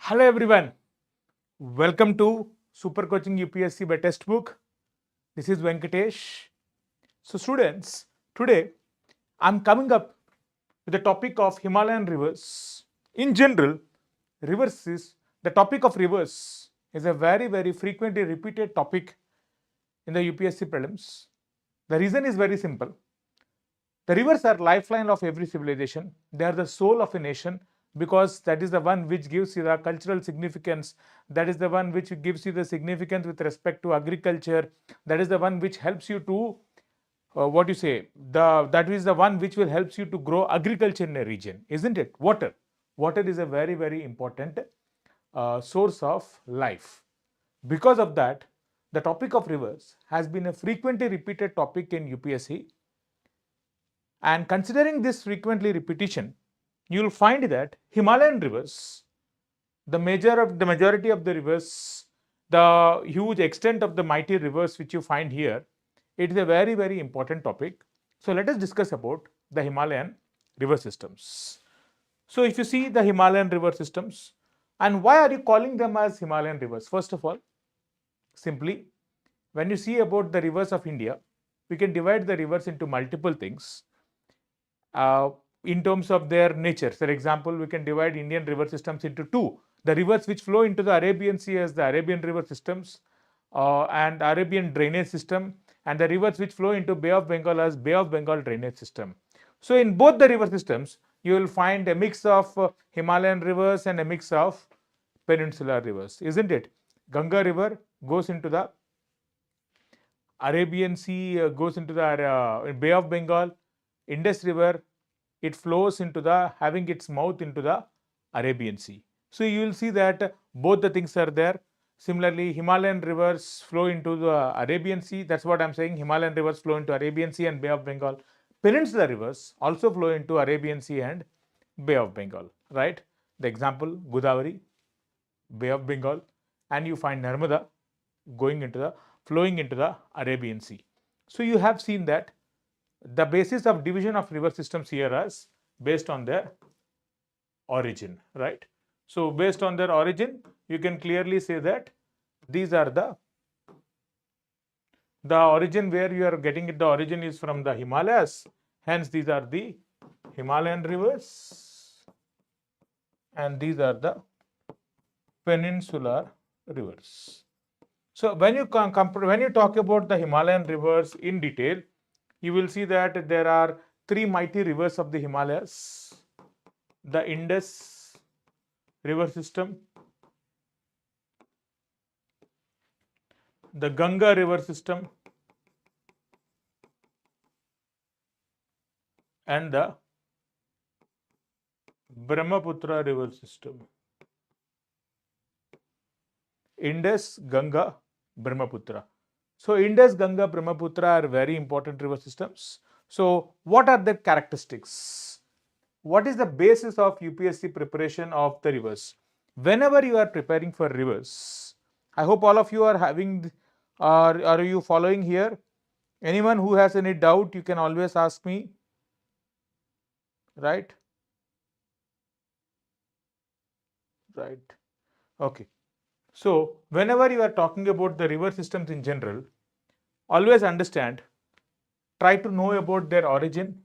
Hello everyone, welcome to Super Coaching UPSC by Textbook. This is Venkatesh. So students, today I'm coming up with the topic of Himalayan rivers. In general, the topic of rivers is a very frequently repeated topic in the UPSC prelims. The reason is very simple. The rivers are lifeline of every civilization. They are the soul of a nation because that is the one which gives you the cultural significance. That is the one which gives you the significance with respect to agriculture. That is the one which helps you to that is the one which will helps you to grow agriculture in a region, isn't it? Water is a very important source of life. Because of that, the topic of rivers has been a frequently repeated topic in UPSC. And considering this frequently repetition, you will find that Himalayan rivers, the majority of the rivers, the huge extent of the mighty rivers which you find here, it is a very important topic. So let us discuss about the Himalayan river systems. So if you see the Himalayan river systems, and why are you calling them as Himalayan rivers? First of all, simply, when you see about the rivers of India, we can divide the rivers into multiple things. In terms of their nature. For example, we can divide Indian river systems into two. The rivers which flow into the Arabian Sea as the Arabian river systems and Arabian drainage system, and the rivers which flow into Bay of Bengal as Bay of Bengal drainage system. So in both the river systems, you will find a mix of Himalayan rivers and a mix of peninsular rivers, isn't it? Ganga river goes into the Arabian Sea, goes into the Bay of Bengal. Indus river, it flows into the having its mouth into the Arabian Sea. So you will see that both the things are there. Similarly, Himalayan rivers flow into the Arabian Sea. That's what I'm saying. Himalayan rivers flow into Arabian Sea and Bay of Bengal. Peninsular rivers also flow into Arabian Sea and Bay of Bengal, right? The example, Godavari, Bay of Bengal, and you find Narmada flowing into the Arabian Sea. So you have seen that the basis of division of river systems here is based on their origin, right? So based on their origin, you can clearly say that these are the origin where you are getting it. The origin is from the Himalayas. Hence, these are the Himalayan rivers, and these are the peninsular rivers. So when you talk about the Himalayan rivers in detail, you will see that there are three mighty rivers of the Himalayas: the Indus river system, the Ganga river system, and the Brahmaputra river system. Indus, Ganga, Brahmaputra. So Indus, Ganga, Brahmaputra are very important river systems. So what are their characteristics? What is the basis of UPSC preparation of the rivers? Whenever you are preparing for rivers, I hope all of you are having, are you following here? Anyone who has any doubt, you can always ask me, right? Right. Okay. So whenever you are talking about the river systems in general, always understand, try to know about their origin,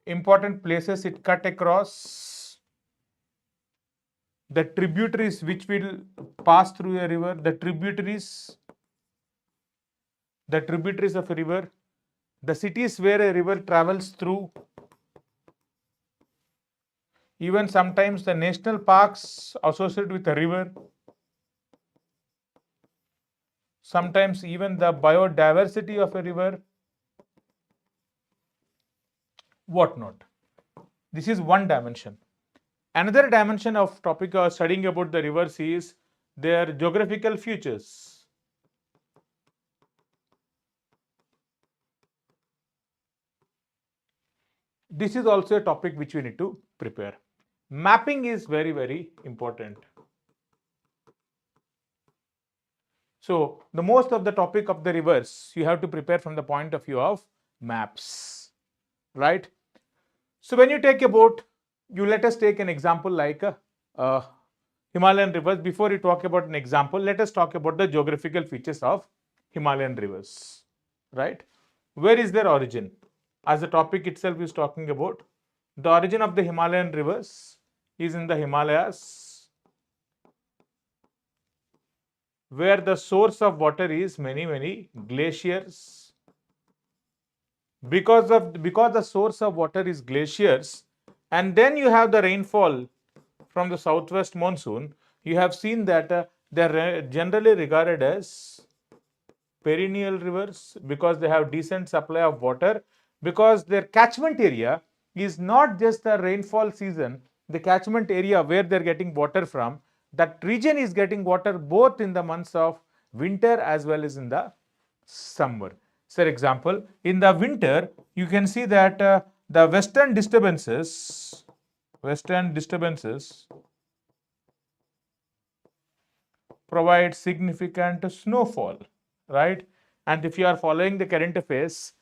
important places it cut across, the tributaries which will pass through a river, the tributaries of a river, the cities where a river travels through, even sometimes the national parks associated with a river, sometimes even the biodiversity of a river, whatnot. This is one dimension. Another dimension of topic of studying about the rivers is their geographical features. This is also a topic which we need to prepare. Mapping is very important. So the most of the topic of the rivers you have to prepare from the point of view of maps, right? So when you take a boat, you let us take an example like Himalayan rivers. Before you talk about an example, let us talk about the geographical features of Himalayan rivers, right? Where is their origin? As the topic itself is talking about, the origin of the Himalayan rivers is in the Himalayas, where the source of water is many glaciers. Because the source of water is glaciers, and then you have the rainfall from the southwest monsoon, you have seen that they are generally regarded as perennial rivers because they have decent supply of water, because their catchment area is not just the rainfall season, the catchment area where they are getting water from, that region is getting water both in the months of winter as well as in the summer. For example, in the winter you can see that the western disturbances provide significant snowfall, right? And if you are following the current affairs,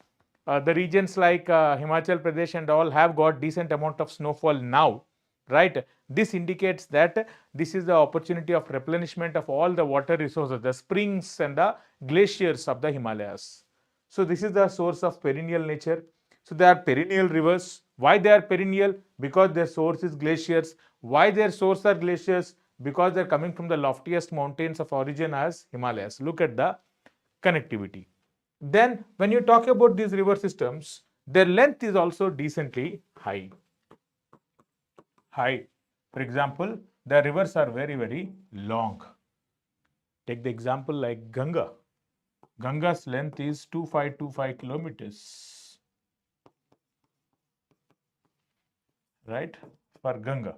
the regions like Himachal Pradesh and all have got decent amount of snowfall now, right? This indicates that this is the opportunity of replenishment of all the water resources, the springs and the glaciers of the Himalayas. So this is the source of perennial nature. So they are perennial rivers. Why they are perennial? Because their source is glaciers. Why their source are glaciers? Because they are coming from the loftiest mountains of origin as Himalayas. Look at the connectivity. Then when you talk about these river systems, their length is also decently high. For example, the rivers are very long. Take the example like Ganga. Ganga's length is 2525 kilometers, right? For Ganga,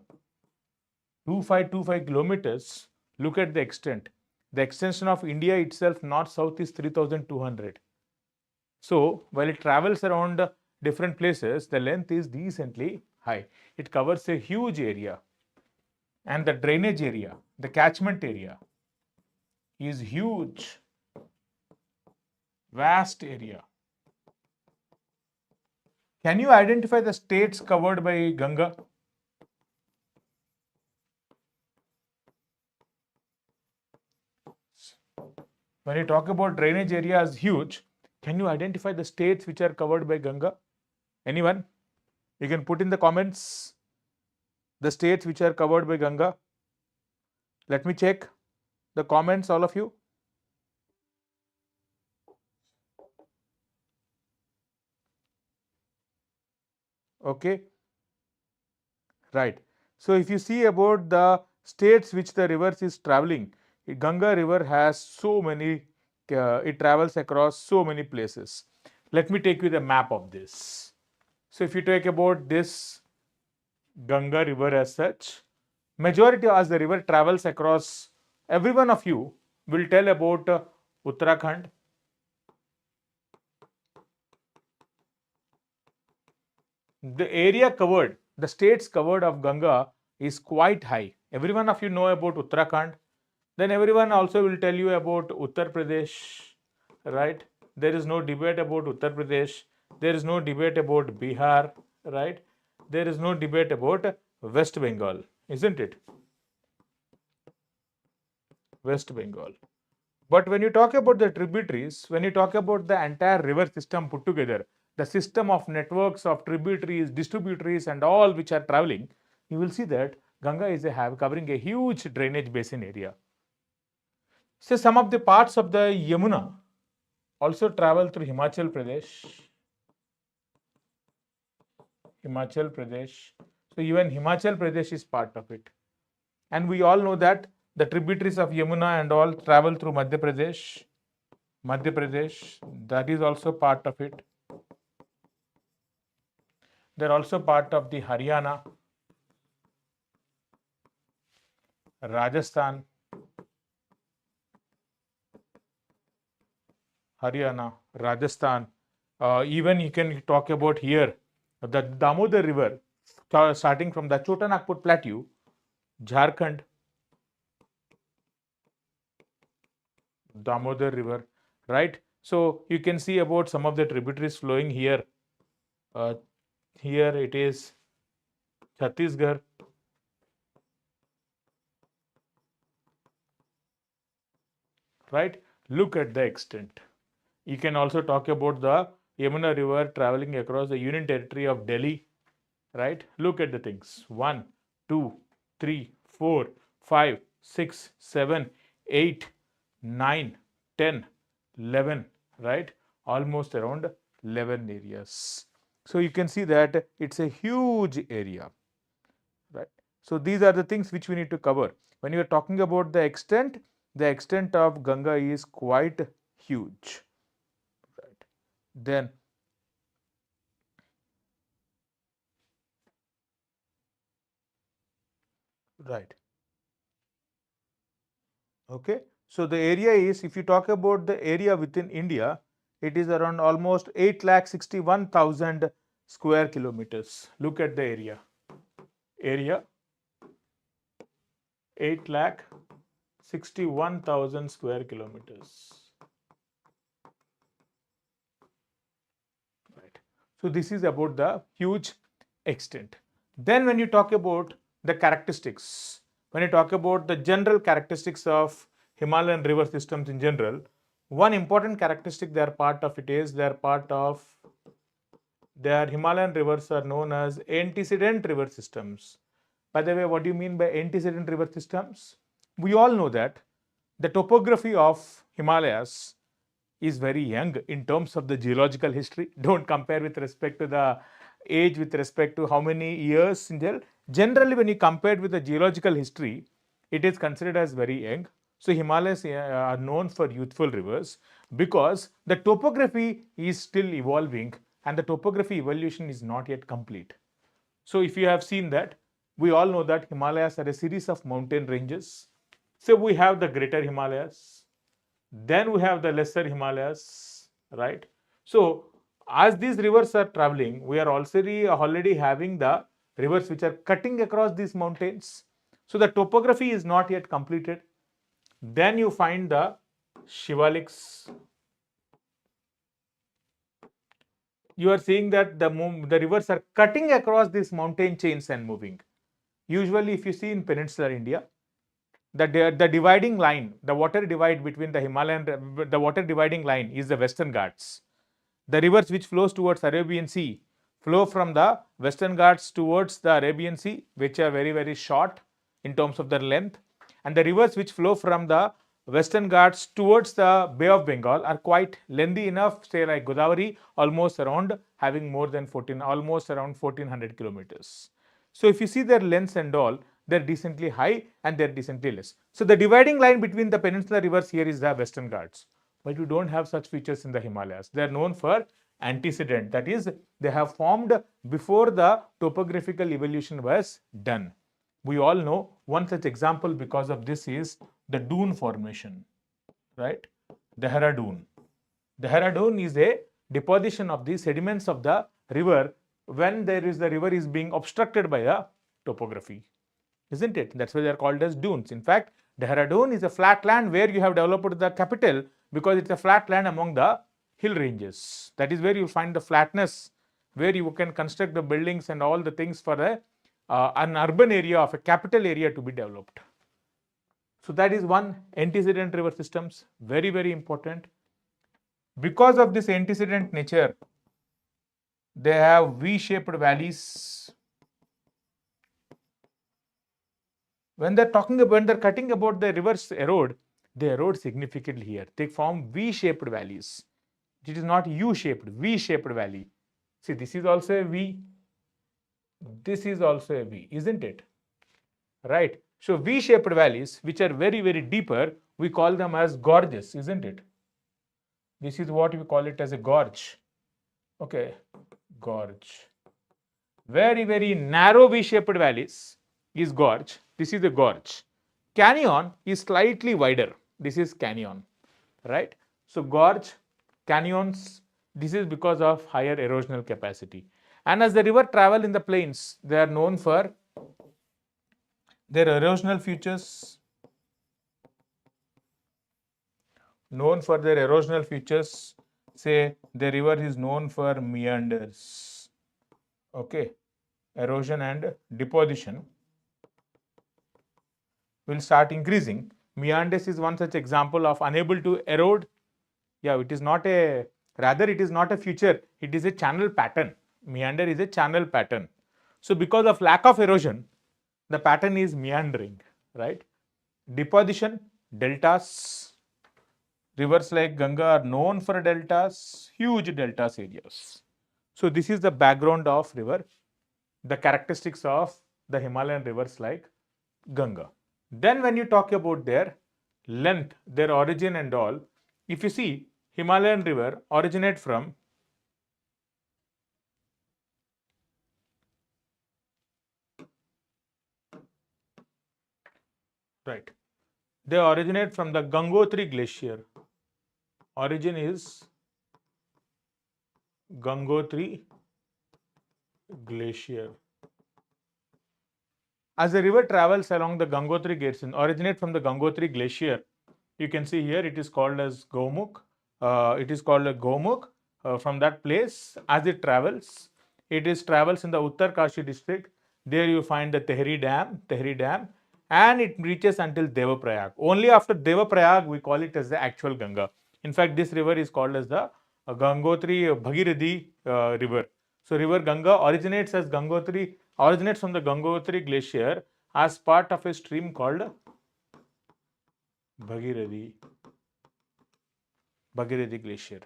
2525 kilometers. Look at the extent. The extension of India itself north south is 3200. So while it travels around different places, the length is decently high. It covers a huge area, and the drainage area, the catchment area is huge, vast area. Can you identify the states covered by Ganga? When you talk about drainage area is huge, can you identify the states which are covered by Ganga? Anyone? You can put in the comments the states which are covered by Ganga. Let me check the comments, all of you. Okay, right. So if you see about the states which the rivers is traveling, Ganga river has so many, it travels across so many places. Let me take you the map of this. So if you take about this Ganga river as such, majority as the river travels across, every one of you will tell about Uttarakhand, the area covered, the states covered of Ganga is quite high. Every one of you know about Uttarakhand. Then everyone also will tell you about Uttar Pradesh, right? There is no debate about Uttar Pradesh. There is no debate about Bihar, right? There is no debate about West Bengal, isn't it? West Bengal. But when you talk about the tributaries, when you talk about the entire river system put together, the system of networks of tributaries, distributaries, and all which are traveling, you will see that Ganga is covering a huge drainage basin area. So some of the parts of the Yamuna also travel through Himachal Pradesh. Himachal Pradesh. So even Himachal Pradesh is part of it. And we all know that the tributaries of Yamuna and all travel through Madhya Pradesh. Madhya Pradesh, that is also part of it. They're also part of the Haryana, Rajasthan, Haryana, Rajasthan. Even you can talk about here the Damodar River, starting from the Chotanagpur Plateau, Jharkhand, Damodar River, right? So you can see about some of the tributaries flowing here. Here it is Chhattisgarh. Right? Look at the extent. You can also talk about the Yamuna River traveling across the Union Territory of Delhi. Right? Look at the things. 1, 2, 3, 4, 5, 6, 7, 8, 9, 10, 11. Right? Almost around 11 areas. So you can see that it's a huge area. Right? So these are the things which we need to cover. When you are talking about the extent of Ganga is quite huge. Right? Then, right. Okay. So the area is, if you talk about the area within India, it is around almost 8,61,000 square kilometers. Look at the area. Area 8,61,000 square kilometers. Right. So this is about the huge extent. Then when you talk about the characteristics, when you talk about the general characteristics of Himalayan river systems in general, one important characteristic they are part of it is they are part of their Himalayan rivers are known as antecedent river systems. By the way, what do you mean by antecedent river systems? We all know that the topography of Himalayas is very young in terms of the geological history. Don't compare with respect to the age with respect to how many years in there. Generally, when you compare it with the geological history, it is considered as very young. So Himalayas are known for youthful rivers because the topography is still evolving and the topography evolution is not yet complete. So if you have seen that, we all know that Himalayas are a series of mountain ranges. So we have the greater Himalayas, then we have the lesser Himalayas, right? So as these rivers are traveling, we are already having the rivers which are cutting across these mountains. So the topography is not yet completed. Then you find the shivaliks. You are seeing that the rivers are cutting across these mountain chains and moving. Usually, if you see in peninsular India, the dividing line, the water divide between the water dividing line is the Western Ghats. The rivers which flows towards Arabian Sea flow from the Western Ghats towards the Arabian Sea, which are very, very short in terms of their length. And the rivers which flow from the Western Ghats towards the Bay of Bengal are quite lengthy enough, say like Godavari, almost around having more than almost around 1400 kilometers. So if you see their lengths and all, they're decently high and they're decently less. So the dividing line between the peninsular rivers here is the Western Ghats. But you don't have such features in the Himalayas. They are known for antecedent. That is, they have formed before the topographical evolution was done. We all know one such example because of this is the dune formation, right? Dehradun. Dehradun is a deposition of the sediments of the river when the river is being obstructed by the topography, isn't it? That's why they are called as dunes. In fact, Dehradun is a flat land where you have developed the capital because it's a flat land among the hill ranges. That is where you find the flatness, where you can construct the buildings and all the things for an urban area of a capital area to be developed. So that is one antecedent river systems, very, very important. Because of this antecedent nature, they have V-shaped valleys. When they're cutting about the rivers erode, they erode significantly here. They form V-shaped valleys. It is not U-shaped, V-shaped valley. See, this is also a V. This is also a V, isn't it? Right. So V-shaped valleys, which are very, very deeper, we call them as gorges, isn't it? This is what we call it as a gorge. Okay, gorge. Very, very narrow V-shaped valleys is gorge. This is the gorge. Canyon is slightly wider. This is canyon, right? So gorge, canyons, this is because of higher erosional capacity. And as the river travel in the plains, they are known for their erosional features. Known for their erosional features, say the river is known for meanders. okay, erosion and deposition will start increasing. Meanders is one such example of unable to erode. Yeah, it is not a, rather it is not a feature, it is a channel pattern. Meander is a channel pattern. So because of lack of erosion, the pattern is meandering, right? Deposition, deltas. Rivers like Ganga are known for deltas, huge deltas areas. So this is the background of river, the characteristics of the Himalayan rivers like Ganga. Then when you talk about their length, their origin and all, if you see Himalayan river originate from right. They originate from the Gangotri glacier. Origin is Gangotri glacier. As the river travels along the Gangotri glacier, originate from the Gangotri glacier, you can see here it is called as Gomukh. It is called a Gomukh. From that place, as it travels in the Uttarkashi district. There you find the Tehri Dam, and it reaches until Devaprayag. Only after Devaprayag we call it as the actual Ganga. In fact, this river is called as the Gangotri Bhagirathi river. So river Ganga originates from the Gangotri glacier as part of a stream called Bhagirathi glacier.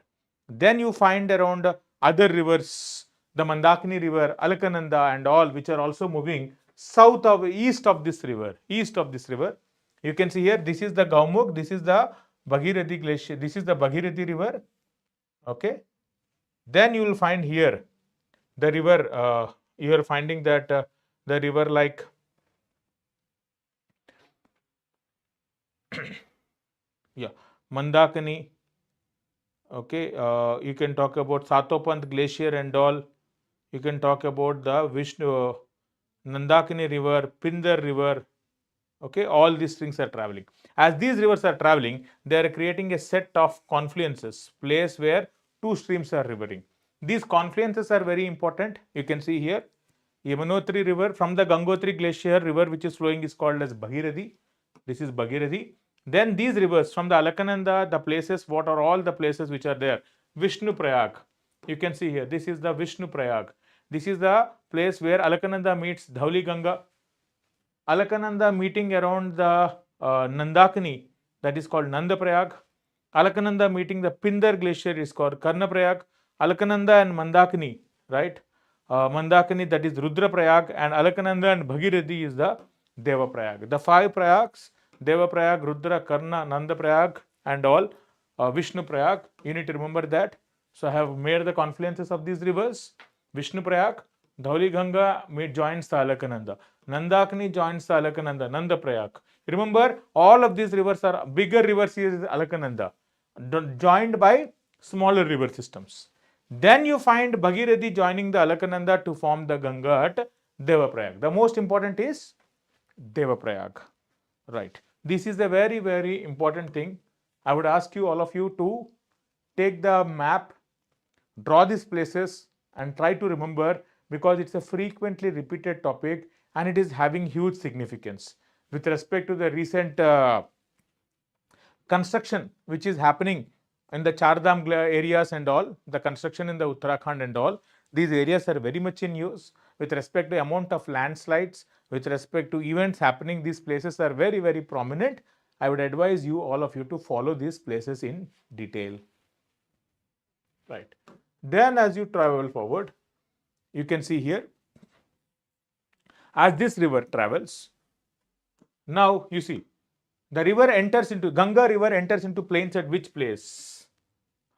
Then you find around other rivers, the Mandakini river, Alakananda and all, which are also moving east of this river. You can see here, this is the Gaumukh, this is the Bhagirathi glacier, this is the Bhagirathi river. Okay. Then you will find here the river, you are finding that the river like yeah, Mandakini. Okay, you can talk about Satopant glacier and all. You can talk about the Vishnu, Nandakini river, Pindar river. Okay, all these things are traveling. As these rivers are traveling, they are creating a set of confluences, place where two streams are rivering. These confluences are very important. You can see here, Yamunotri river from the Gangotri glacier river which is flowing is called as Bhagirathi. This is Bhagirathi. Then these rivers from the Alakananda, the places, what are all the places which are there? Vishnu Prayag. You can see here, this is the Vishnu Prayag. This is the place where Alakananda meets Dhauli Ganga. Alakananda meeting around the Nandakini, that is called Nandaprayag. Alakananda meeting the Pindar glacier is called Karnaprayag. Alakananda and Mandakini, right? Mandakini, that is Rudraprayag, and Alakananda and Bhagirathi is the Devaprayag. The five Prayags, Devaprayag, Rudra, Karna, Nandaprayag and all, Vishnu Prayag, you need to remember that. So I have made the confluences of these rivers. Vishnu Prayag, Dhauli Ganga joins the Alakananda. Nandakini joins the Alakananda, Nandaprayag. Remember, all of these rivers are bigger rivers here is Alakananda, joined by smaller river systems. Then you find Bhagirathi joining the Alakananda to form the Ganga at Devaprayag. The most important is Devaprayag. Right. This is a very, very important thing. I would ask you, all of you, to take the map, draw these places and try to remember, because it's a frequently repeated topic and it is having huge significance with respect to the recent construction which is happening in the Chardham areas and all, the construction in the Uttarakhand and all. These areas are very much in use with respect to amount of landslides, with respect to events happening. These places are very, very prominent. I would advise you, all of you, to follow these places in detail. Right. Then as you travel forward, you can see here, as this river travels, now you see, the river enters into, Ganga river enters into plains at which place?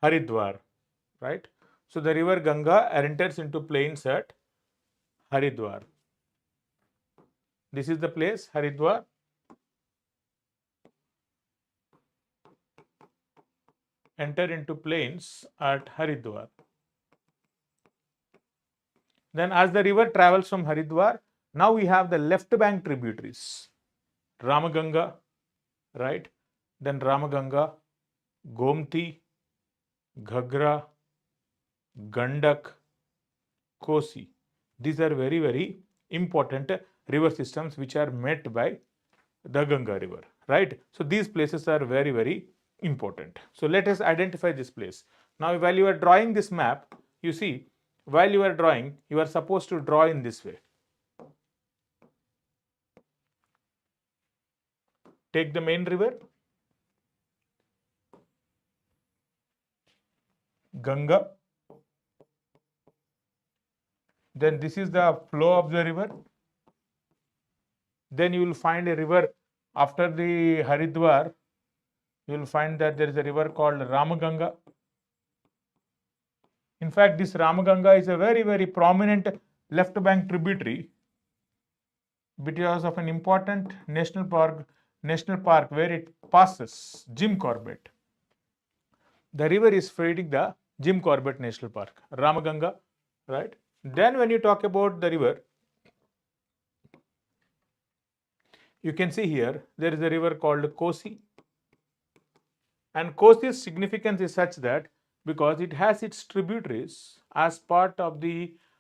Haridwar, right? So the river Ganga enters into plains at Haridwar. This is the place, Haridwar. Enter into plains at Haridwar. Then as the river travels from Haridwar, now we have the left bank tributaries. Ramaganga, right? Then Ramaganga, Gomti, Ghagra, Gandak, Kosi. These are very, very important river systems which are met by the Ganga river, right? So these places are very, very important. So let us identify this place. Now, while you are drawing this map, you see, while you are drawing, you are supposed to draw in this way. Take the main river, Ganga. Then this is the flow of the river. Then you will find a river after the Haridwar. You will find that there is a river called Ramaganga. In fact, this Ramaganga is a very, very prominent left bank tributary because of an important national park where it passes Jim Corbett. The river is feeding the Jim Corbett National Park, Ramaganga, right? Then when you talk about the river, you can see here there is a river called Kosi. And Kosi's significance is such that because it has its tributaries as part of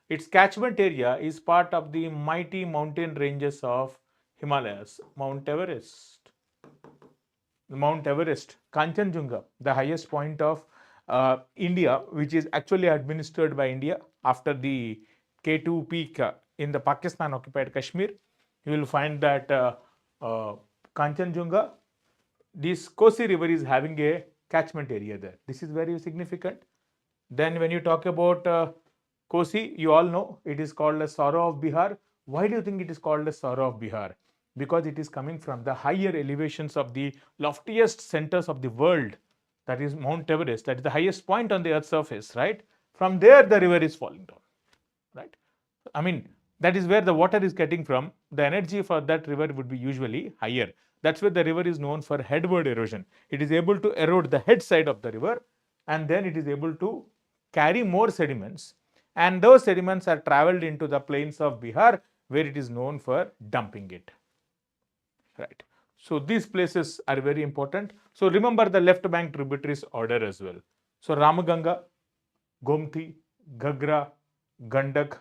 its catchment area is part of the mighty mountain ranges of Himalayas, Mount Everest, Kanchenjunga, the highest point of India, which is actually administered by India after the K2 peak in the Pakistan occupied Kashmir. You will find that Kanchenjunga, this Kosi river is having a catchment area there. This is very significant. Then when you talk about Kosi, you all know it is called the sorrow of Bihar. Why do you think it is called the sorrow of Bihar? Because it is coming from the higher elevations of the loftiest centers of the world, that is Mount Everest, that is the highest point on the earth's surface, right? From there the river is falling down, right? I mean, that is where the water is getting from. The energy for that river would be usually higher. That's where the river is known for headward erosion. It is able to erode the head side of the river, and then it is able to carry more sediments, and those sediments are traveled into the plains of Bihar where it is known for dumping it, right? So these places are very important. So remember the left bank tributaries order as well. So Ramaganga, Gomti, Gagra, Gandak,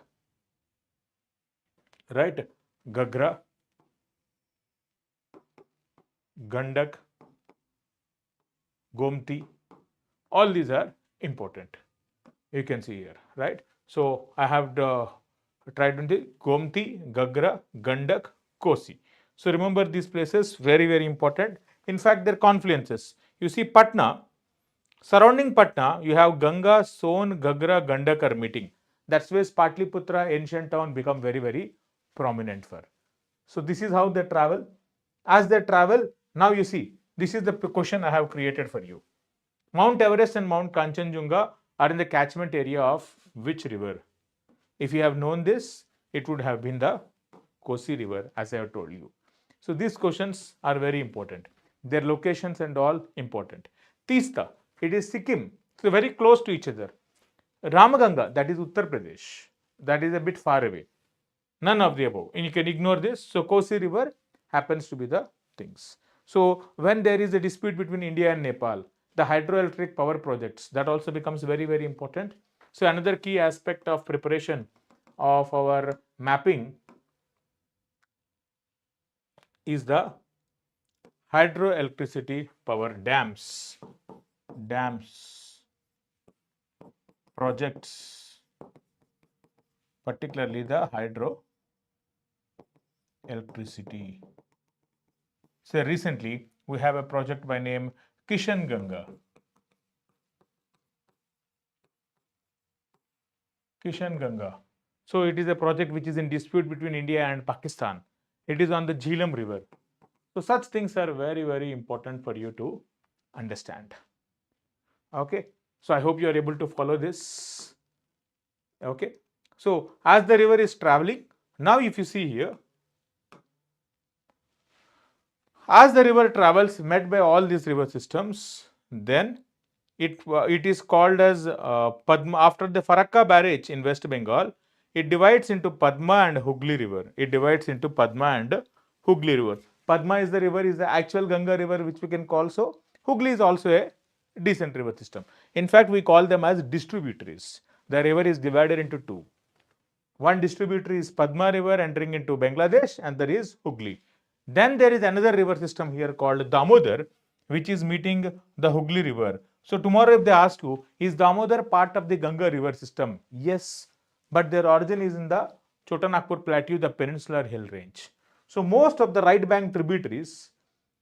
right? Gagra, Gandak, Gomti, all these are important. You can see here, right? So I have tried to do Gomti, Gagra, Gandak, Kosi. So remember these places, very, very important. In fact, they're confluences. You see Patna, surrounding Patna, you have Ganga, Son, Gagra, Gandak are meeting. That's where Patliputra, ancient town, become very, very prominent for. So this is how they travel. As they travel, now you see, this is the question I have created for you. Mount Everest and Mount Kanchenjunga are in the catchment area of which river? If you have known this, it would have been the Kosi river, as I have told you. So these questions are very important. Their locations and all important. Teesta, it is Sikkim, so very close to each other. Ramaganga, that is Uttar Pradesh, that is a bit far away. None of the above. And you can ignore this. So Kosi river happens to be the things. So when there is a dispute between India and Nepal, the hydroelectric power projects, that also becomes very, very important. So another key aspect of preparation of our mapping is the hydroelectricity power dams projects, particularly the hydroelectricity. So recently we have a project by name Kishan Ganga. So it is a project which is in dispute between India and Pakistan. It is on the Jhelum river. So such things are very, very important for you to understand. Okay. So I hope you are able to follow this. Okay. So as the river is traveling, now if you see here, as the river travels met by all these river systems, then it is called as Padma. After the Farakka barrage in West Bengal, it divides into Padma and Hooghly river. Padma is the river, is the actual Ganga river, which we can call so. Hooghly is also a decent river system. In fact, we call them as distributaries. The river is divided into two. One distributary is Padma River entering into Bangladesh, and there is Hooghly. Then there is another river system here called Damodar, which is meeting the Hooghly River. So tomorrow if they ask you, is Damodar part of the Ganga river system? Yes, but their origin is in the Chotanagpur Plateau, the Peninsular Hill Range. So most of the right bank tributaries,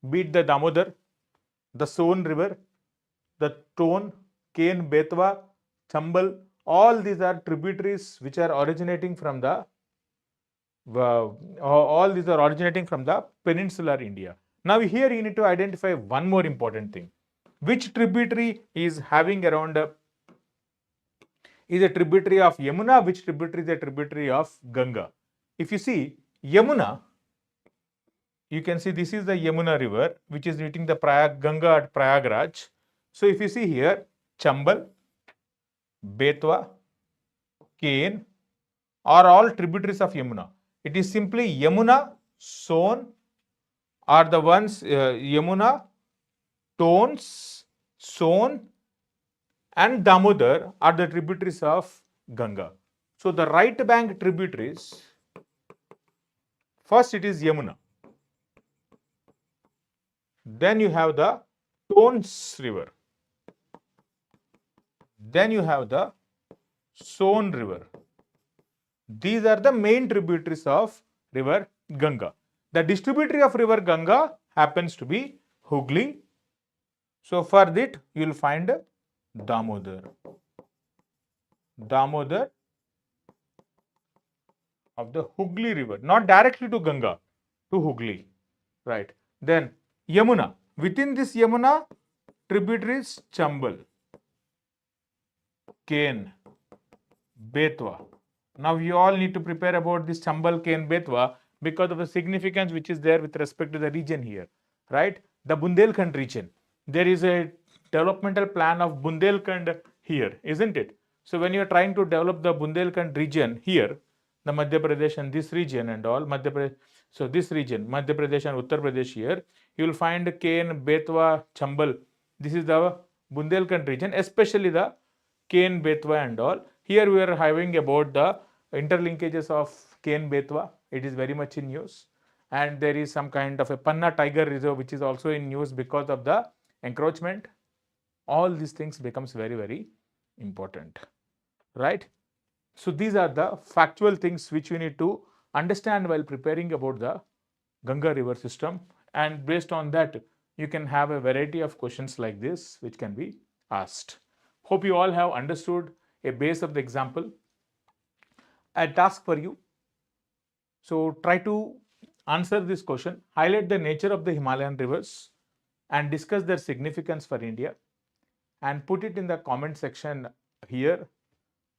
be it the Damodar, the Son River, the Tone, Ken, Betwa, Chambal, all these are tributaries which are originating from the all these are originating from the peninsular India. Now here you need to identify one more important thing. Which tributary is having around is a tributary of Yamuna, which tributary is a tributary of Ganga. If you see Yamuna, you can see this is the Yamuna river which is meeting the Ganga at Prayagraj. So if you see here, Chambal, Betwa, Ken are all tributaries of Yamuna. It is simply Yamuna, Son are the ones, Yamuna, Tones, Son and Damodar are the tributaries of Ganga. So the right bank tributaries, first it is Yamuna. Then you have the Tones river. Then you have the Son river. These are the main tributaries of river Ganga. The distributary of river Ganga happens to be Hooghly. So for that you will find Damodar. Damodar of the Hooghly river, not directly to Ganga, to Hooghly, right? Then Yamuna. Within this Yamuna, tributaries Chambal, Ken, Betwa. Now you all need to prepare about this Chambal, Ken, Betwa because of the significance which is there with respect to the region here, right? The Bundelkhand region. There is a developmental plan of Bundelkhand here, isn't it? So when you are trying to develop the Bundelkhand region here, the Madhya Pradesh and this region and all, Madhya Pradesh, so this region, Madhya Pradesh and Uttar Pradesh here, you will find Ken, Betwa, Chambal. This is the Bundelkhand region, especially the Ken, Betwa and all. Here we are having about the interlinkages of Ken, Betwa. It is very much in news. And there is some kind of a Panna Tiger Reserve which is also in news because of the encroachment. All these things becomes very, very important, right? So these are the factual things which you need to understand while preparing about the Ganga river system, and based on that you can have a variety of questions like this which can be asked. Hope you all have understood a base of the example. A task for you. So try to answer this question, highlight the nature of the Himalayan rivers and discuss their significance for India, and put it in the comment section here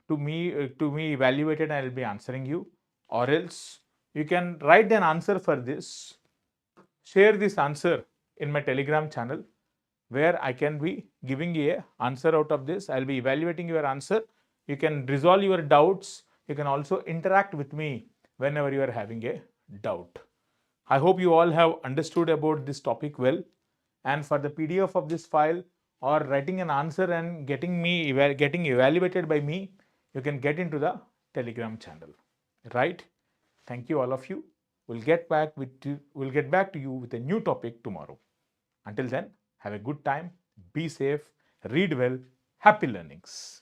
to me evaluated, and I will be answering you. Or else you can write an answer for this, share this answer in my Telegram channel where I can be giving you an answer out of this. I will be evaluating your answer. You can resolve your doubts. You can also interact with me whenever you are having a doubt. I hope you all have understood about this topic well. And for the PDF of this file or writing an answer and getting evaluated by me, you can get into the Telegram channel, right? Thank you all of you. We'll get back to you with a new topic tomorrow. Until then, have a good time, be safe, read well, happy learnings.